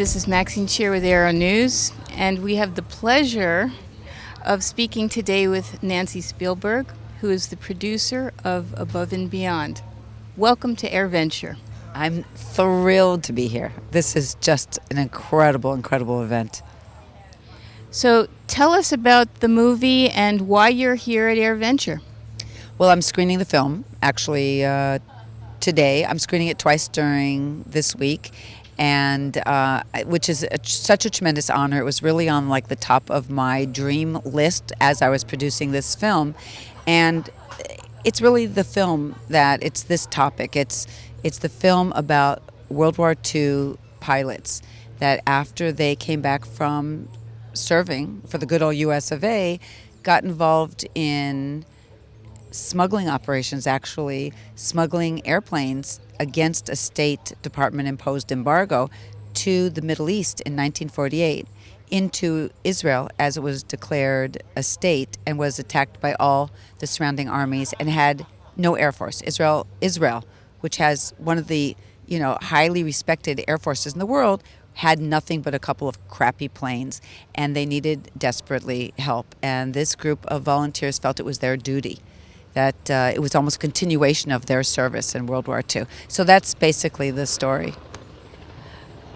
This is Maxine Scheer with Aero-News, and we have the pleasure of speaking today with Nancy Spielberg, who is the producer of Above and Beyond. Welcome to AirVenture. I'm thrilled to be here. This is just an incredible, incredible event. So tell us about the movie and why you're here at AirVenture. Well, I'm screening the film, actually, today. I'm screening it twice during this week, and which is such a tremendous honor. It was really on like the top of my dream list as I was producing this film, and it's really the film that it's this topic. It's the film about World War II pilots that after they came back from serving for the good old US of A, got involved in smuggling operations, actually smuggling airplanes against a State Department-imposed embargo to the Middle East in 1948 into Israel, as it was declared a state and was attacked by all the surrounding armies and had no air force. Israel, which has one of the highly respected air forces in the world, had nothing but a couple of crappy planes, and they needed desperately help. And this group of volunteers felt it was their duty, that it was almost a continuation of their service in World War II. So that's basically the story.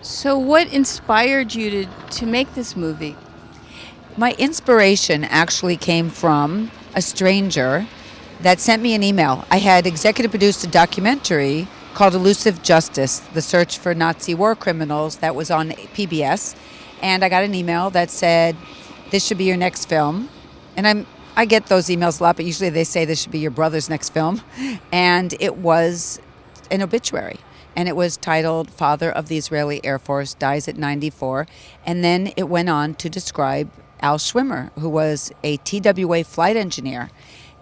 So what inspired you to make this movie? My inspiration actually came from a stranger that sent me an email. I had executive produced a documentary called Elusive Justice, the search for Nazi war criminals, that was on PBS. And I got an email that said, this should be your next film. And I get those emails a lot, but usually they say this should be your brother's next film. And it was an obituary. And it was titled, Father of the Israeli Air Force Dies at 94. And then it went on to describe Al Schwimmer, who was a TWA flight engineer,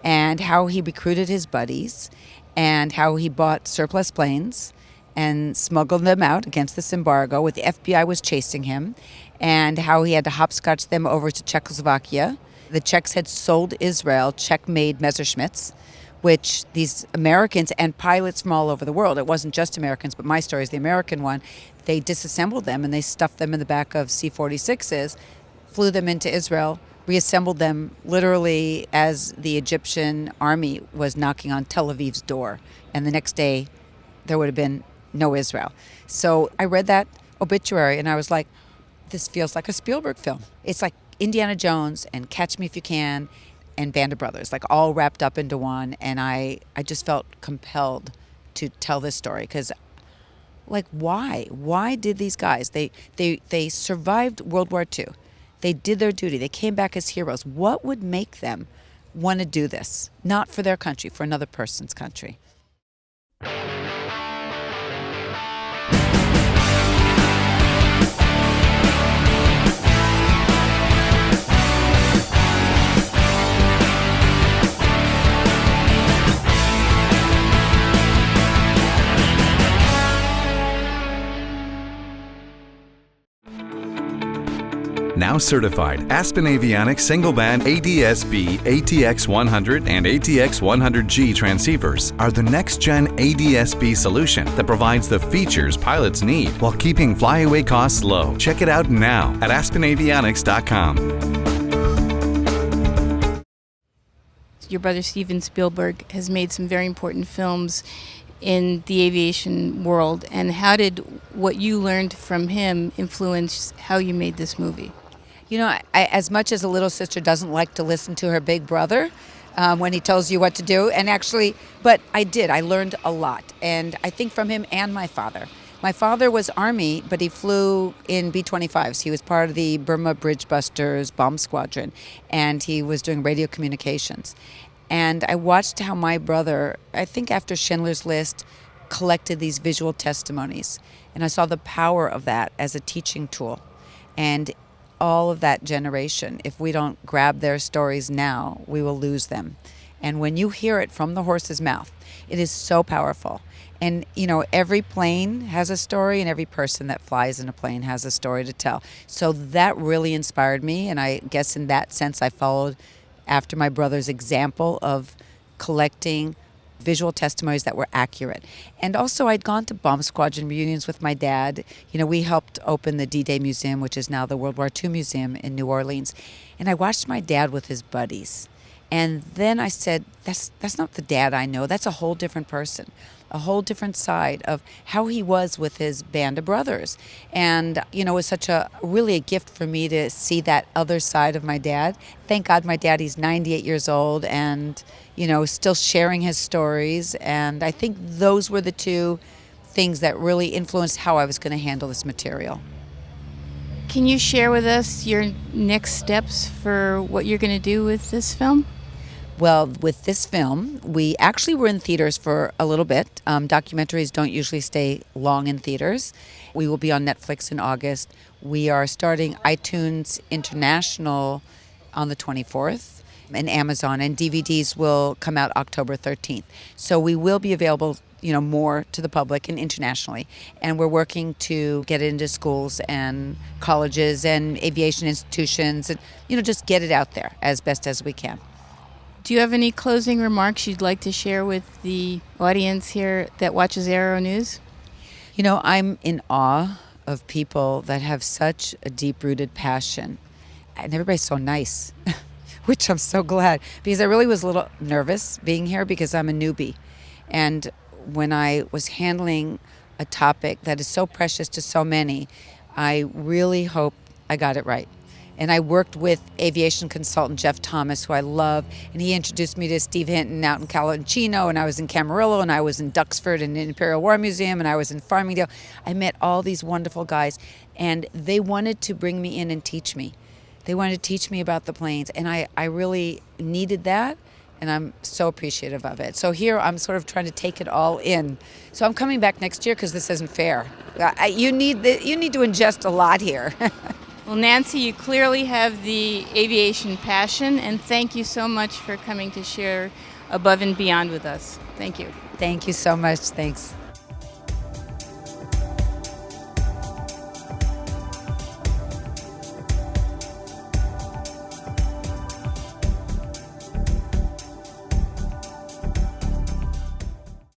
and how he recruited his buddies and how he bought surplus planes and smuggled them out against this embargo, with the FBI was chasing him, and how he had to hopscotch them over to Czechoslovakia. The Czechs had sold Israel Czech-made Messerschmitts, which these Americans and pilots from all over the world, it wasn't just Americans, but my story is the American one, they disassembled them and they stuffed them in the back of C-46s, flew them into Israel, reassembled them literally as the Egyptian army was knocking on Tel Aviv's door. And the next day, there would have been no Israel. So I read that obituary and I was like, this feels like a Spielberg film. It's like Indiana Jones and Catch Me If You Can and Band of Brothers, like all wrapped up into one. And I just felt compelled to tell this story because, like, why? Why did these guys, they survived World War II. They did their duty. They came back as heroes. What would make them want to do this? Not for their country, for another person's country. Now certified, Aspen Avionics single-band ADS-B, ATX-100, and ATX-100G transceivers are the next-gen ADS-B solution that provides the features pilots need while keeping flyaway costs low. Check it out now at aspenavionics.com. Your brother Steven Spielberg has made some very important films in the aviation world. And how did what you learned from him influence how you made this movie? You know, as much as a little sister doesn't like to listen to her big brother when he tells you what to do, and actually, but I did. I learned a lot, and I think from him and my father. My father was Army, but he flew in B-25s. He was part of the Burma Bridge Busters bomb squadron, and he was doing radio communications. And I watched how my brother, I think after Schindler's List, collected these visual testimonies, and I saw the power of that as a teaching tool. And all of that generation, if we don't grab their stories now, we will lose them. And when you hear it from the horse's mouth, it is so powerful. And, you know, every plane has a story, and every person that flies in a plane has a story to tell. So that really inspired me, and I guess in that sense I followed after my brother's example of collecting visual testimonies that were accurate. And also I'd gone to bomb squadron reunions with my dad. We helped open the D-Day Museum, which is now the World War II Museum in New Orleans. And I watched my dad with his buddies. And then I said, that's not the dad I know. That's a whole different person, a whole different side of how he was with his band of brothers. And, it was really a gift for me to see that other side of my dad. Thank God my dad, he's 98 years old and, still sharing his stories. And I think those were the two things that really influenced how I was going to handle this material. Can you share with us your next steps for what you're going to do with this film? Well, with this film, we actually were in theaters for a little bit. Documentaries don't usually stay long in theaters. We will be on Netflix in August. We are starting iTunes International on the 24th and Amazon, and DVDs will come out October 13th. So we will be available, more to the public and internationally. And we're working to get it into schools and colleges and aviation institutions and, just get it out there as best as we can. Do you have any closing remarks you'd like to share with the audience here that watches Aero-News? I'm in awe of people that have such a deep-rooted passion. And everybody's so nice, which I'm so glad. Because I really was a little nervous being here because I'm a newbie. And when I was handling a topic that is so precious to so many, I really hope I got it right. And I worked with aviation consultant Jeff Thomas, who I love, and he introduced me to Steve Hinton out in Calancino, and I was in Camarillo, and I was in Duxford and Imperial War Museum, and I was in Farmingdale. I met all these wonderful guys, and they wanted to bring me in and teach me. They wanted to teach me about the planes, and I really needed that, and I'm so appreciative of it. So here I'm sort of trying to take it all in. So I'm coming back next year because this isn't fair. You need to ingest a lot here. Well, Nancy, you clearly have the aviation passion, and thank you so much for coming to share Above and Beyond with us. Thank you. Thank you so much. Thanks.